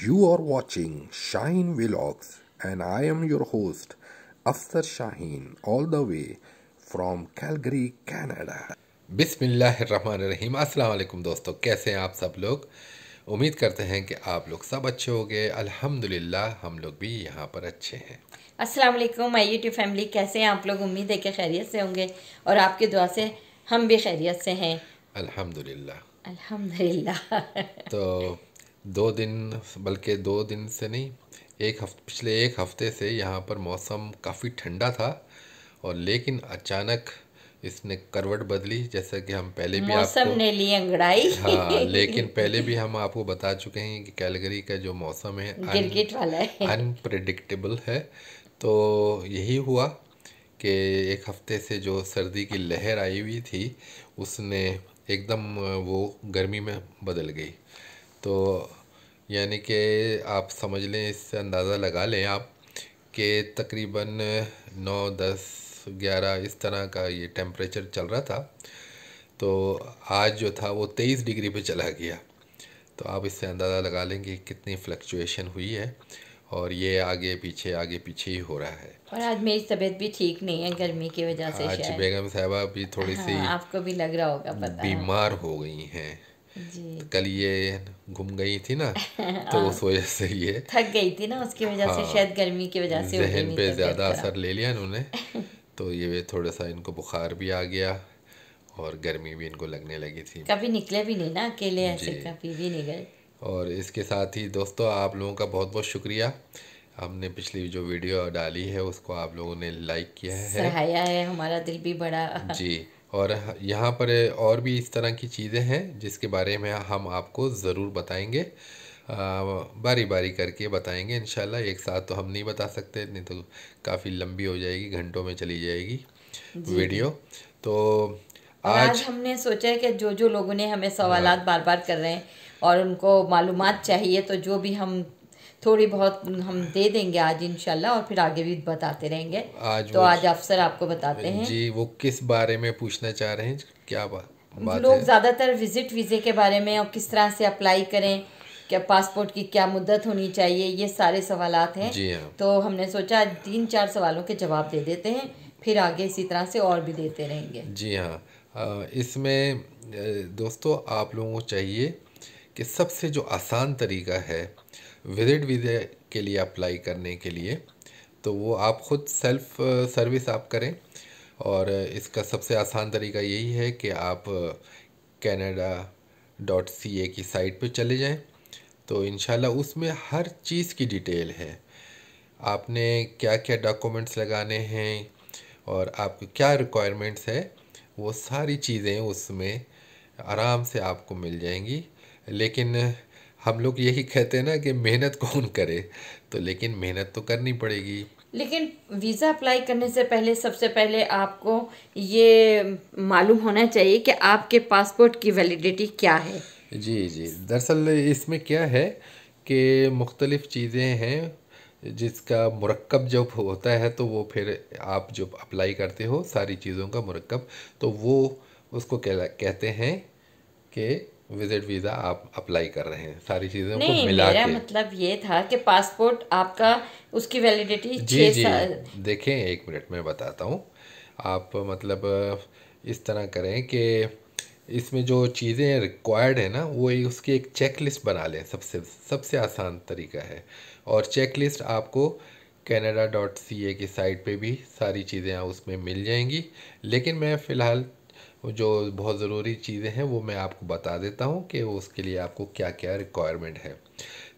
You are watching Shaheen Vlogs and I am your host Afsar Shaheen all the way from Calgary, Canada. बिस्मिल्लाहिर्रहमानिर्रहीम। अस्सलाम वालेकुम दोस्तों, कैसे हैं आप सब लोग। उम्मीद करते हैं कि आप लोग सब अच्छे होंगे। अल्हम्दुलिल्लाह हम लोग भी यहाँ पर अच्छे हैं। अस्सलाम वालेकुम माय यूट्यूब फैमिली, कैसे हैं आप लोग। उम्मीद है कि खैरियत से होंगे और आपकी दुआ से हम भी खैरियत से हैं अल्हम्दुलिल्लाह। अल्हम्दुलिल्लाह। तो 2 दिन, बल्कि 2 दिन से नहीं, पिछले एक हफ्ते से यहाँ पर मौसम काफ़ी ठंडा था और लेकिन अचानक इसने करवट बदली। जैसा कि हम पहले भी मौसम आपको ने ली अंगड़ाई। हाँ, लेकिन पहले भी हम आपको बता चुके हैं कि कैलगरी का जो मौसम है गिरगिट वाला है। अनप्रेडिक्टेबल है। तो यही हुआ कि एक हफ्ते से जो सर्दी की लहर आई हुई थी उसने एकदम वो गर्मी में बदल गई। तो यानी कि आप समझ लें, इससे अंदाज़ा लगा लें आप कि तकरीबन 9, 10, 11 इस तरह का ये टेम्परेचर चल रहा था। तो आज जो था वो 23 डिग्री पे चला गया। तो आप इससे अंदाज़ा लगा लेंगे कि कितनी फ्लक्चुएशन हुई है और ये आगे पीछे ही हो रहा है। और आज मेरी तबीयत भी ठीक नहीं है गर्मी की वजह से। आज शायद बेगम साहबा भी थोड़ी सी आपको भी लग रहा होगा, पता है बीमार हो गई हैं। जी। कल ये घूम गई थी ना, तो उस वजह से ये थक गई थी ना, उसकी वजह से, शायद गर्मी की वजह से हो गई जहन इनकी पे तबीयत ज़्यादा खराब। असर ले लिया इन्होंने। तो ये थोड़ा सा इनको बुखार भी आ गया और गर्मी भी इनको लगने लगी थी। कभी निकले भी नहीं ना अकेले, ऐसे जी। कभी भी नहीं गए। और इसके साथ ही दोस्तों, आप लोगों का बहुत बहुत शुक्रिया। हमने पिछली जो वीडियो डाली है उसको आप लोगों ने लाइक किया है, सराहाया है, हमारा दिल भी बड़ा। जी। और यहाँ पर और भी इस तरह की चीज़ें हैं जिसके बारे में हम आपको ज़रूर बताएंगे, बारी बारी करके बताएंगे इंशाल्लाह। एक साथ तो हम नहीं बता सकते, नहीं तो काफ़ी लंबी हो जाएगी, घंटों में चली जाएगी वीडियो। तो और आज हमने सोचा है कि जो जो लोगों ने हमें सवालात बार बार कर रहे हैं और उनको मालूमात चाहिए, तो जो भी हम थोड़ी बहुत हम दे देंगे आज इंशाल्लाह, और फिर आगे भी बताते रहेंगे। तो आज अफसर आपको बताते हैं जी वो किस बारे में पूछना चाह रहे हैं, क्या बात लोग है। ज़्यादातर विजिट वीज़े के बारे में और किस तरह से अप्लाई करें, क्या पासपोर्ट की क्या मुद्दत होनी चाहिए, ये सारे सवालात हैं। जी हाँ। तो हमने सोचा 3-4 सवालों के जवाब दे देते हैं, फिर आगे इसी तरह से और भी देते रहेंगे। जी हाँ। इसमें दोस्तों आप लोगों को चाहिए कि सबसे जो आसान तरीका है विजिट वीज़ा के लिए अप्लाई करने के लिए, तो वो आप ख़ुद सेल्फ सर्विस आप करें। और इसका सबसे आसान तरीका यही है कि आप canada.ca की साइट पे चले जाएं। तो इंशाल्लाह उसमें हर चीज़ की डिटेल है, आपने क्या क्या डॉक्यूमेंट्स लगाने हैं और आपको क्या रिक्वायरमेंट्स है, वो सारी चीज़ें उसमें आराम से आपको मिल जाएंगी। लेकिन हम लोग यही कहते हैं ना कि मेहनत कौन करे, तो लेकिन मेहनत तो करनी पड़ेगी। लेकिन वीज़ा अप्लाई करने से पहले सबसे पहले आपको ये मालूम होना चाहिए कि आपके पासपोर्ट की वैलिडिटी क्या है। जी जी, दरअसल इसमें क्या है कि मुख्तलिफ़ चीज़ें हैं जिसका मुरक्कब जब होता है तो वो फिर आप जब अप्लाई करते हो सारी चीज़ों का मुरक्कब, तो वो उसको कहते हैं कि विजिट वीज़ा आप अप्लाई कर रहे हैं, सारी चीज़ों को नहीं, मिला मेरा के। मतलब ये था कि पासपोर्ट आपका, उसकी वैलिडिटी जी 6 जी, साल। देखें एक मिनट में बताता हूँ। आप मतलब इस तरह करें कि इसमें जो चीज़ें रिक्वायर्ड है ना, वो उसकी एक चेक लिस्ट बना लें। सबसे सबसे आसान तरीका है। और चेक लिस्ट आपको canada.ca की साइट पे भी सारी चीज़ें उसमें मिल जाएंगी। लेकिन मैं फ़िलहाल जो बहुत ज़रूरी चीज़ें हैं वो मैं आपको बता देता हूँ कि उसके लिए आपको क्या क्या रिक्वायरमेंट है।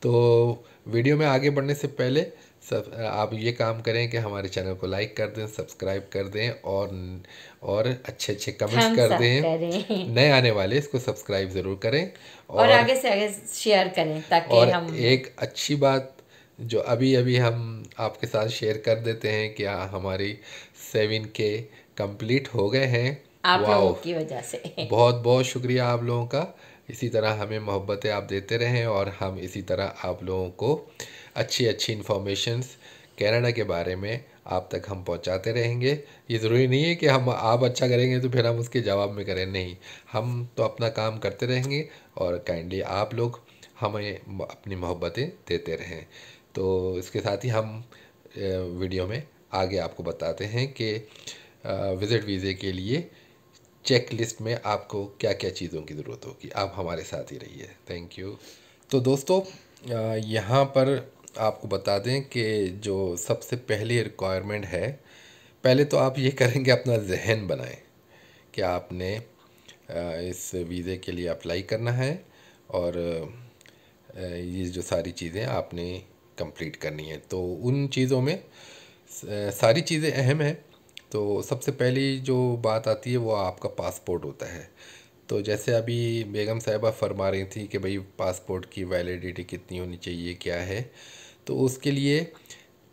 तो वीडियो में आगे बढ़ने से पहले सब आप ये काम करें कि हमारे चैनल को लाइक कर दें, सब्सक्राइब कर दें और अच्छे अच्छे कमेंट्स थम्स कर अप दें। करें नए आने वाले इसको सब्सक्राइब ज़रूर करें और आगे से आगे शेयर करें ताकि और हम। एक अच्छी बात जो अभी अभी हम आपके साथ शेयर कर देते हैं कि हमारी 7K कंप्लीट हो गए हैं। आप वाओ, लोगों की वजह से बहुत बहुत शुक्रिया आप लोगों का। इसी तरह हमें मोहब्बतें आप देते रहें और हम इसी तरह आप लोगों को अच्छी अच्छी इन्फॉर्मेशंस कनाडा के बारे में आप तक हम पहुंचाते रहेंगे। ये ज़रूरी नहीं है कि हम आप अच्छा करेंगे तो फिर हम उसके जवाब में करें, नहीं, हम तो अपना काम करते रहेंगे और काइंडली आप लोग हमें अपनी मोहब्बतें देते रहें। तो इसके साथ ही हम वीडियो में आगे आपको बताते हैं कि विज़िट वीज़े के लिए चेक लिस्ट में आपको क्या क्या चीज़ों की ज़रूरत होगी। आप हमारे साथ ही रहिए। Thank you. तो दोस्तों, यहाँ पर आपको बता दें कि जो सबसे पहली रिक्वायरमेंट है, पहले तो आप ये करेंगे अपना जहन बनाएं कि आपने इस वीज़े के लिए अप्लाई करना है और ये जो सारी चीज़ें आपने कंप्लीट करनी है। तो उन चीज़ों में सारी चीज़ें अहम हैं। तो सबसे पहली जो बात आती है वो आपका पासपोर्ट होता है। तो जैसे अभी बेगम साहिबा फरमा रही थी कि भाई पासपोर्ट की वैलिडिटी कितनी होनी चाहिए, क्या है, तो उसके लिए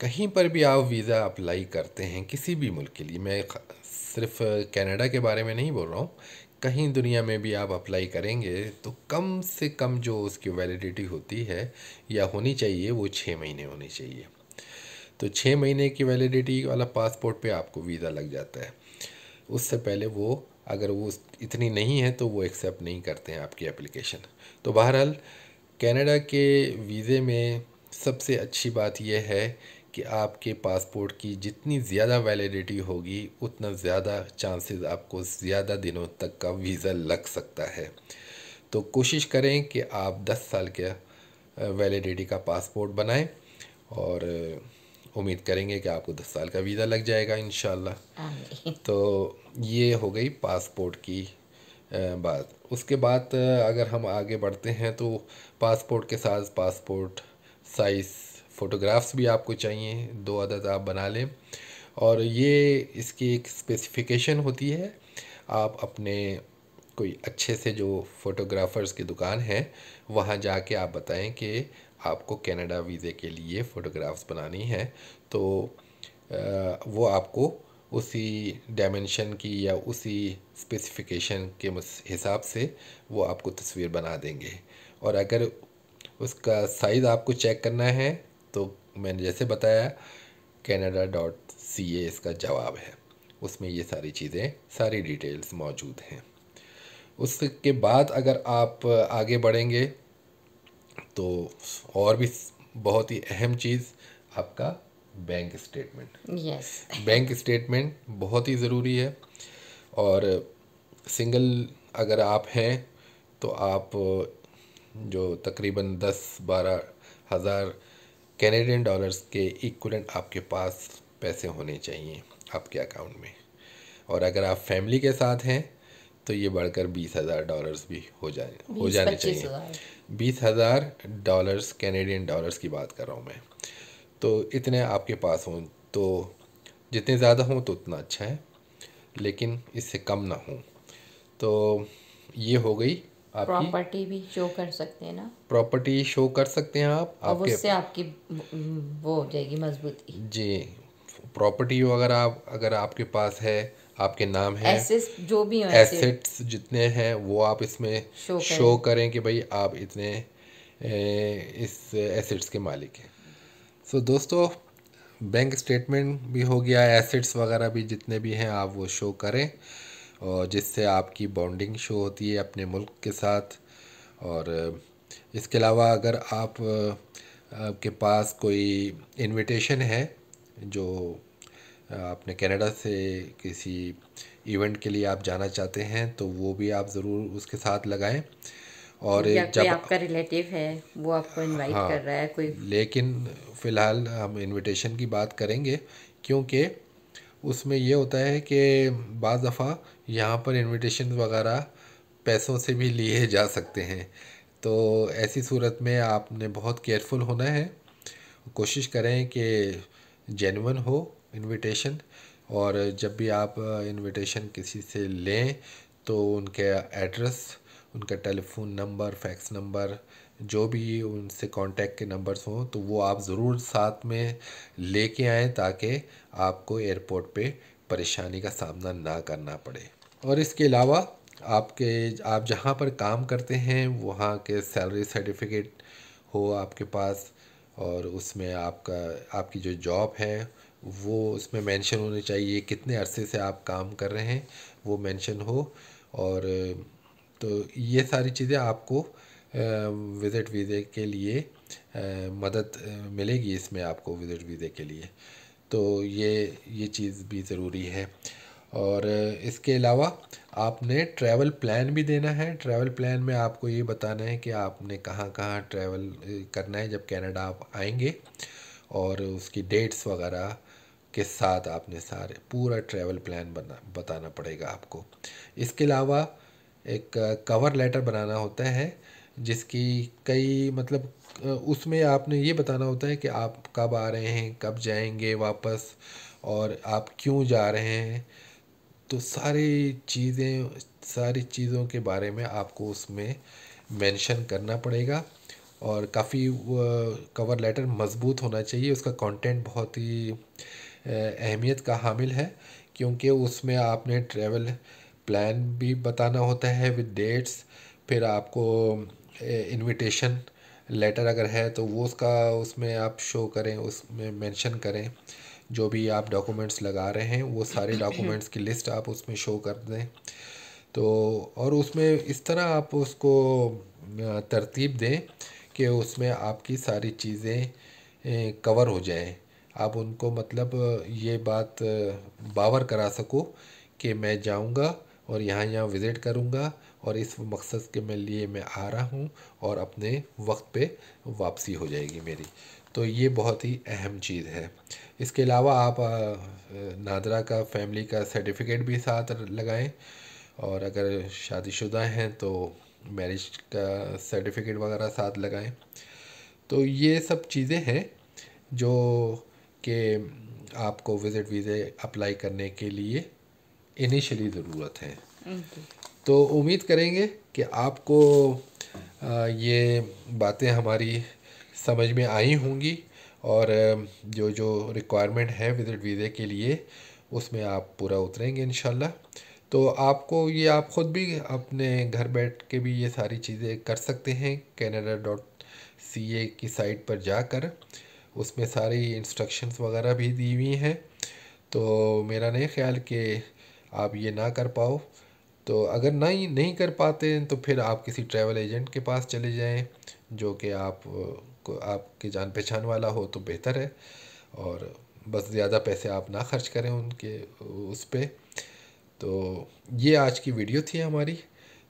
कहीं पर भी आप वीज़ा अप्लाई करते हैं किसी भी मुल्क के लिए, मैं सिर्फ कनाडा के बारे में नहीं बोल रहा हूँ, कहीं दुनिया में भी आप अप्लाई करेंगे तो कम से कम जो उसकी वैलिडिटी होती है या होनी चाहिए वो 6 महीने होनी चाहिए। तो 6 महीने की वैलिडिटी वाला पासपोर्ट पे आपको वीज़ा लग जाता है। उससे पहले वो अगर वो इतनी नहीं है तो वो एक्सेप्ट नहीं करते हैं आपकी एप्लीकेशन। तो बहरहाल कनाडा के वीज़े में सबसे अच्छी बात यह है कि आपके पासपोर्ट की जितनी ज़्यादा वैलिडिटी होगी उतना ज़्यादा चांसेस आपको ज़्यादा दिनों तक का वीज़ा लग सकता है। तो कोशिश करें कि आप 10 साल के वैलिडिटी का पासपोर्ट बनाएं और उम्मीद करेंगे कि आपको 10 साल का वीज़ा लग जाएगा इंशाल्लाह। आमीन। तो ये हो गई पासपोर्ट की बात। उसके बाद अगर हम आगे बढ़ते हैं तो पासपोर्ट के साथ पासपोर्ट साइज़ फ़ोटोग्राफ्स भी आपको चाहिए, 2 अदद आप बना लें। और ये इसकी एक स्पेसिफ़िकेशन होती है, आप अपने कोई अच्छे से जो फ़ोटोग्राफ़र्स की दुकान है वहाँ जाके आप बताएं कि आपको कनाडा वीज़े के लिए फ़ोटोग्राफ्स बनानी है, तो वो आपको उसी डायमेंशन की या उसी स्पेसिफ़िकेशन के हिसाब से वो आपको तस्वीर बना देंगे। और अगर उसका साइज़ आपको चेक करना है तो मैंने जैसे बताया canada.ca इसका जवाब है, उसमें ये सारी चीज़ें, सारी डिटेल्स मौजूद हैं। उसके बाद अगर आप आगे बढ़ेंगे तो और भी बहुत ही अहम चीज़ आपका bank statement. Yes. Bank statement बहुत ही ज़रूरी है। और सिंगल अगर आप हैं तो आप जो तकरीबन 10-12 हज़ार कैनेडियन डॉलर्स के इक्वलेंट आपके पास पैसे होने चाहिए आपके अकाउंट में। और अगर आप फैमिली के साथ हैं तो ये बढ़कर $20,000 भी हो जाने चाहिए। 20-25 हज़ार। $20,000 कैनेडियन डॉलर्स की बात कर रहा हूँ मैं। तो इतने आपके पास हों, तो जितने ज़्यादा हों तो उतना अच्छा है, लेकिन इससे कम ना हो। तो ये हो गई आपकी प्रॉपर्टी भी शो कर सकते हैं ना, प्रॉपर्टी, शो कर सकते हैं आप और आपके। उससे आपकी वो हो जाएगी मजबूती। जी, प्रॉपर्टी अगर आपके पास है, आपके नाम है, एसेट्स जो भी हो, एसेट एसेट्स जितने हैं वो आप इसमें शो शो करें। करें कि भाई आप इतने इस एसेट्स के मालिक हैं। सो दोस्तों, बैंक स्टेटमेंट भी हो गया, एसेट्स वगैरह भी जितने भी हैं आप वो शो करें, और जिससे आपकी बॉन्डिंग शो होती है अपने मुल्क के साथ। और इसके अलावा अगर आपके पास कोई इनविटेशन है जो आपने कनाडा से किसी इवेंट के लिए आप जाना चाहते हैं तो वो भी आप ज़रूर उसके साथ लगाएं। और या कोई जब, आपका रिलेटिव है वो आपको इनवाइट कर हाँ, रहा है कोई। लेकिन फ़िलहाल हम इनविटेशन की बात करेंगे, क्योंकि उसमें ये होता है कि बाज़ दफ़ा यहाँ पर इनविटेशन वगैरह पैसों से भी लिए जा सकते हैं। तो ऐसी सूरत में आपने बहुत केयरफुल होना है। कोशिश करें कि जेन्युइन हो इनविटेशन। और जब भी आप इनविटेशन किसी से लें तो उनके एड्रेस, उनका टेलीफोन नंबर, फैक्स नंबर, जो भी उनसे कांटेक्ट के नंबर्स हों तो वो आप ज़रूर साथ में लेके आएँ, ताकि आपको एयरपोर्ट पे परेशानी का सामना ना करना पड़े। और इसके अलावा आप जहाँ पर काम करते हैं वहाँ के सैलरी सर्टिफिकेट हो आपके पास, और उसमें आपकी जो जॉब है वो उसमें मेंशन होने चाहिए, कितने अरसे से आप काम कर रहे हैं वो मेंशन हो। और तो ये सारी चीज़ें आपको विज़िट वीज़े के लिए मदद मिलेगी इसमें आपको विज़िट वीज़े के लिए। तो ये चीज़ भी ज़रूरी है। और इसके अलावा आपने ट्रैवल प्लान भी देना है। ट्रैवल प्लान में आपको ये बताना है कि आपने कहाँ कहाँ ट्रैवल करना है जब कनाडा आप आएंगे, और उसकी डेट्स वगैरह के साथ आपने सारे पूरा ट्रैवल प्लान बताना पड़ेगा आपको। इसके अलावा एक कवर लेटर बनाना होता है, जिसकी कई मतलब उसमें आपने ये बताना होता है कि आप कब आ रहे हैं, कब जाएंगे वापस, और आप क्यों जा रहे हैं। तो सारी चीज़ों के बारे में आपको उसमें मेंशन करना पड़ेगा। और काफ़ी कवर लेटर मज़बूत होना चाहिए, उसका कंटेंट बहुत ही अहमियत का हामिल है, क्योंकि उसमें आपने ट्रैवल प्लान भी बताना होता है विद डेट्स। फिर आपको इनविटेशन लेटर अगर है तो वो उसका उसमें आप शो करें, उसमें मेंशन करें जो भी आप डॉक्यूमेंट्स लगा रहे हैं, वो सारे डॉक्यूमेंट्स की लिस्ट आप उसमें शो कर दें। तो और उसमें इस तरह आप उसको तरतीब दें कि उसमें आपकी सारी चीज़ें कवर हो जाएं। आप उनको मतलब ये बात बावर करा सको कि मैं जाऊंगा और यहाँ यहाँ विज़िट करूंगा, और इस मकसद के लिए मैं आ रहा हूँ, और अपने वक्त पे वापसी हो जाएगी मेरी। तो ये बहुत ही अहम चीज़ है। इसके अलावा आप नादरा का फैमिली का सर्टिफिकेट भी साथ लगाएं, और अगर शादीशुदा हैं तो मैरिज का सर्टिफिकेट वगैरह साथ लगाएं। तो ये सब चीज़ें हैं जो कि आपको विज़िट वीज़े अप्लाई करने के लिए इनिशियली ज़रूरत है। तो उम्मीद करेंगे कि आपको ये बातें हमारी समझ में आई होंगी, और जो जो रिक्वायरमेंट है विज़िट वीज़े के लिए उसमें आप पूरा उतरेंगे इंशाल्लाह। तो आपको ये आप ख़ुद भी अपने घर बैठ के भी ये सारी चीज़ें कर सकते हैं। canada.ca की साइट पर जाकर उसमें सारी इंस्ट्रक्शंस वगैरह भी दी हुई हैं। तो मेरा नहीं ख्याल कि आप ये ना कर पाओ। तो अगर नहीं कर पाते तो फिर आप किसी ट्रैवल एजेंट के पास चले जाएं, जो कि आपके जान पहचान वाला हो तो बेहतर है, और बस ज़्यादा पैसे आप ना खर्च करें उनके उस पे। तो ये आज की वीडियो थी हमारी।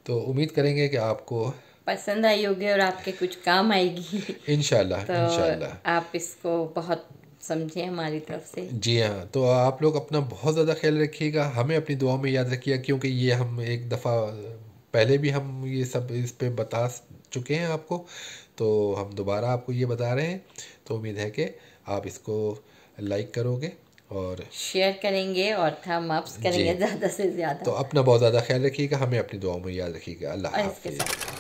तो उम्मीद करेंगे कि आपको पसंद आई होगी और आपके कुछ काम आएगी। इंशाल्लाह तो इंशाल्लाह। आप इसको बहुत समझें हमारी तरफ से। जी हाँ, तो आप लोग अपना बहुत ज़्यादा ख्याल रखिएगा, हमें अपनी दुआओं में याद रखिएगा, क्योंकि ये हम एक दफ़ा पहले भी हम ये सब इस पे बता चुके हैं आपको, तो हम दोबारा आपको ये बता रहे हैं। तो उम्मीद है कि आप इसको लाइक करोगे और शेयर करेंगे और थम अप्स जी, करेंगे ज़्यादा से तो ज़्यादा। अपना बहुत ज़्यादा ख्याल रखिएगा, हमें अपनी दुआओं में याद रखिएगा। अल्लाह और इसके हाफ़िज़। साथ